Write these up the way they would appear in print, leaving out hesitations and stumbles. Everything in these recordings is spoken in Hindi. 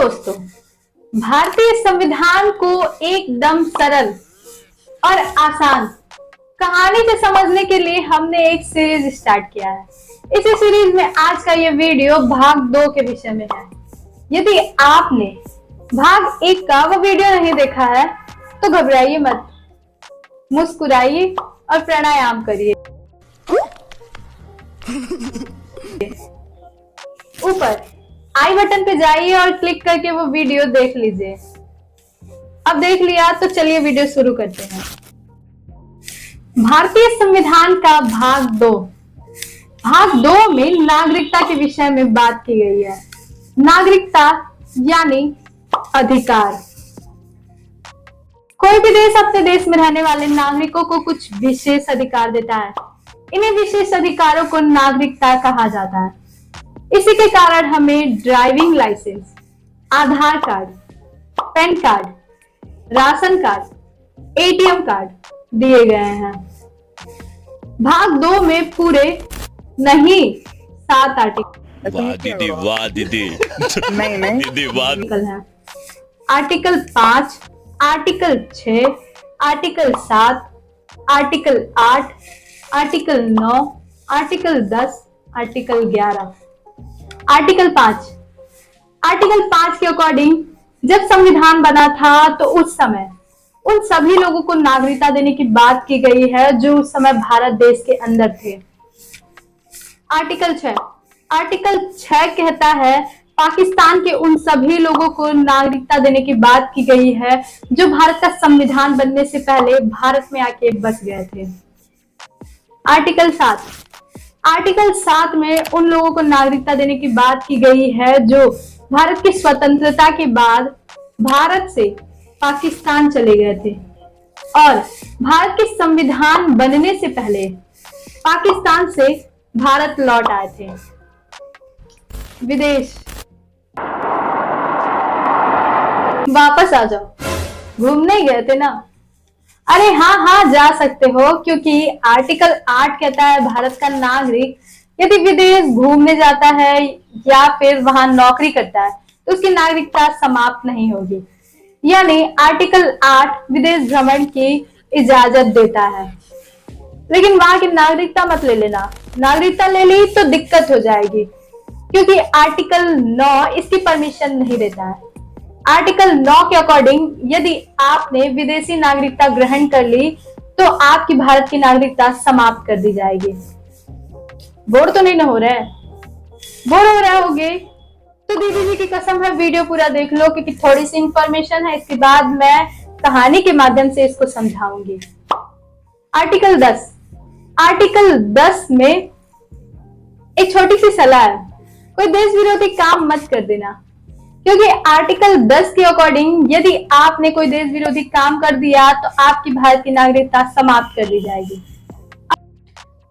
दोस्तों, भारतीय संविधान को एकदम सरल और आसान कहानी से समझने के लिए हमने एक सीरीज स्टार्ट किया है। इसी सीरीज में आज का ये वीडियो भाग 2 के विषय में है। यदि आपने भाग 1 का वो वीडियो नहीं देखा है तो घबराइए मत, मुस्कुराइए और प्राणायाम करिए। ऊपर आई बटन पे जाइए और क्लिक करके वो वीडियो देख लीजिए। अब देख लिया तो चलिए वीडियो शुरू करते हैं। भारतीय संविधान का भाग 2। भाग 2 में नागरिकता के विषय में बात की गई है। नागरिकता यानी अधिकार। कोई भी देश अपने देश में रहने वाले नागरिकों को कुछ विशेष अधिकार देता है। इन्हीं विशेष अधिकारों को नागरिकता कहा जाता है। इसी के कारण हमें driving licence, Aadhaar card, PAN card, ration card, ATM card दिए गए हैं। भाग 2 में पूरे नहीं 7 आर्टिकल। वाह दीदी, वाह दीदी। नहीं दीदी वाह। आर्टिकल है। Article 5, article 6, article 7, article 8, article 9, article 10, article 11। Article 5। Article 5 के अकॉर्डिंग जब संविधान बना था तो उस समय उन सभी लोगों को नागरिकता देने की बात की गई है जो उस समय भारत देश के अंदर थे। आर्टिकल 6। आर्टिकल 6 कहता है पाकिस्तान के उन सभी लोगों को नागरिकता देने की बात की गई है जो भारत का संविधान बनने से पहले भारत में आके बस गए थे। आर्टिकल 7। आर्टिकल 7 में उन लोगों को नागरिकता देने की बात की गई है जो भारत की स्वतंत्रता के बाद भारत से पाकिस्तान चले गए थे और भारत के संविधान बनने से पहले पाकिस्तान से भारत लौट आए थे। विदेश वापस आ जाओ, घूमने गए थे ना? अरे हाँ, जा सकते हो, क्योंकि आर्टिकल 8 कहता है भारत का नागरिक यदि विदेश घूमने जाता है या फिर वहां नौकरी करता है तो उसकी नागरिकता समाप्त नहीं होगी। यानी आर्टिकल 8 विदेश भ्रमण की इजाजत देता है। लेकिन वहां की नागरिकता मत ले लेना। नागरिकता ले ली तो दिक्कत हो जाएगी, क्योंकि आर्टिकल 9 इसकी परमिशन नहीं देता है। आर्टिकल 9 के अकॉर्डिंग यदि आपने विदेशी नागरिकता ग्रहण कर ली तो आपकी भारत की नागरिकता समाप्त कर दी जाएगी। बोर तो नहीं ना हो रहा है? बोर हो रहे होगे तो दीदी जी की कसम है वीडियो पूरा देख लो, क्योंकि थोड़ी सी इंफॉर्मेशन है, इसके बाद मैं कहानी के माध्यम से इसको समझाऊंगी। आर्टिकल 10। आर्टिकल 10 में एक छोटी सी सलाह है, कोई देश विरोधी काम मत कर देना, क्योंकि आर्टिकल 10 के अकॉर्डिंग यदि आपने कोई देश विरोधी काम कर दिया तो आपकी भारत की नागरिकता समाप्त कर दी जाएगी।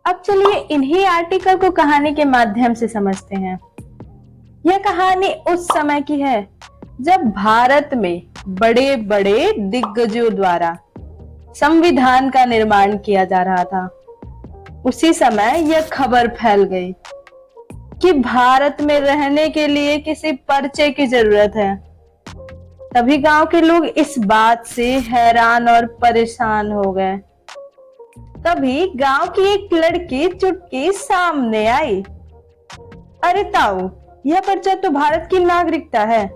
अब चलिए इन्हीं आर्टिकल को कहानी के माध्यम से समझते हैं। यह कहानी उस समय की है जब भारत में बड़े बड़े दिग्गजों द्वारा संविधान का निर्माण किया जा रहा था। उसी समय यह खबर फैल गई कि भारत में रहने के लिए किसी पर्चे की जरूरत है। तभी गांव के लोग इस बात से हैरान और परेशान हो गए। तभी गांव की एक लड़की चुटकी सामने आई। अरे ताऊ, यह पर्चा तो भारत की नागरिकता है।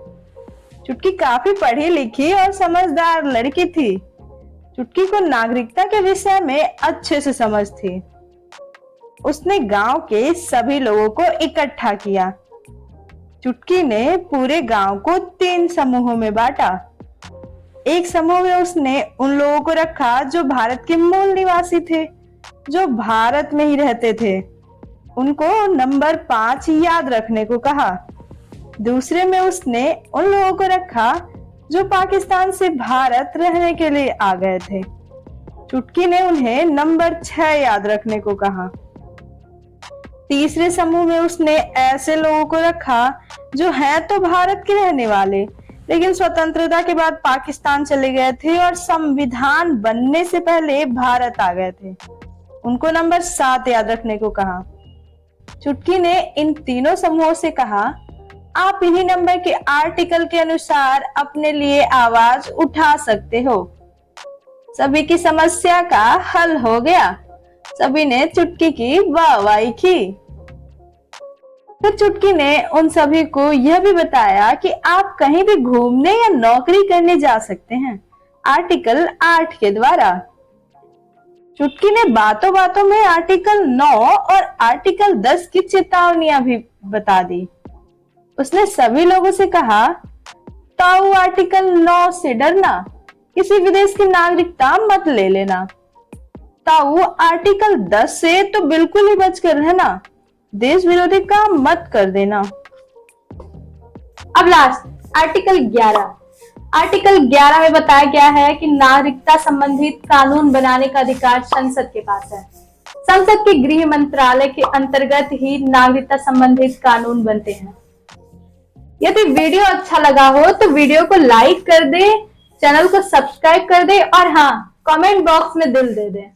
चुटकी काफी पढ़ी लिखी और समझदार लड़की थी। चुटकी को नागरिकता के विषय में अच्छे से समझ थी। उसने गांव के सभी लोगों को इकट्ठा किया। चुटकी ने पूरे गांव को 3 समूहों में बांटा। एक समूह में उसने उन लोगों को रखा जो भारत के मूल निवासी थे, जो भारत में ही रहते थे। उनको नंबर 5 याद रखने को कहा। दूसरे में उसने उन लोगों को रखा जो पाकिस्तान से भारत रहने के लिए आ गए थे। चुटकी ने उन्हें नंबर 6 याद रखने को कहा। तीसरे समूह में उसने ऐसे लोगों को रखा जो हैं तो भारत के रहने वाले, लेकिन स्वतंत्रता के बाद पाकिस्तान चले गए थे और संविधान बनने से पहले भारत आ गए थे। उनको नंबर 7 याद रखने को कहा। चुटकी ने इन तीनों समूहों से कहा, आप इन्हीं नंबर के आर्टिकल के अनुसार अपने लिए आवाज उठा सकते हो। सभी की समस्या का हल हो गया। सभी ने चुटकी की वाहवाही की। फिर चुटकी ने उन सभी को यह भी बताया कि आप कहीं भी घूमने या नौकरी करने जा सकते हैं आर्टिकल 8 के द्वारा। चुटकी ने बातों बातों में आर्टिकल 9 और आर्टिकल 10 की चेतावनियां भी बता दी। उसने सभी लोगों से कहा, ताऊ आर्टिकल 9 से डरना, किसी विदेश की नागरिकता मत ले लेना। ताऊ आर्टिकल 10 से तो बिल्कुल ही बच कर रहना, देश विरोधी काम मत कर देना। अब लास्ट आर्टिकल 11। आर्टिकल 11 में बताया गया है कि नागरिकता संबंधित कानून बनाने का अधिकार संसद के पास है। संसद के गृह मंत्रालय के अंतर्गत ही नागरिकता संबंधित कानून बनते हैं। यदि वीडियो अच्छा लगा हो तो वीडियो को लाइक कर दे, चैनल को सब्सक्राइब कर दे और हाँ, कमेंट बॉक्स में दिल दे दे।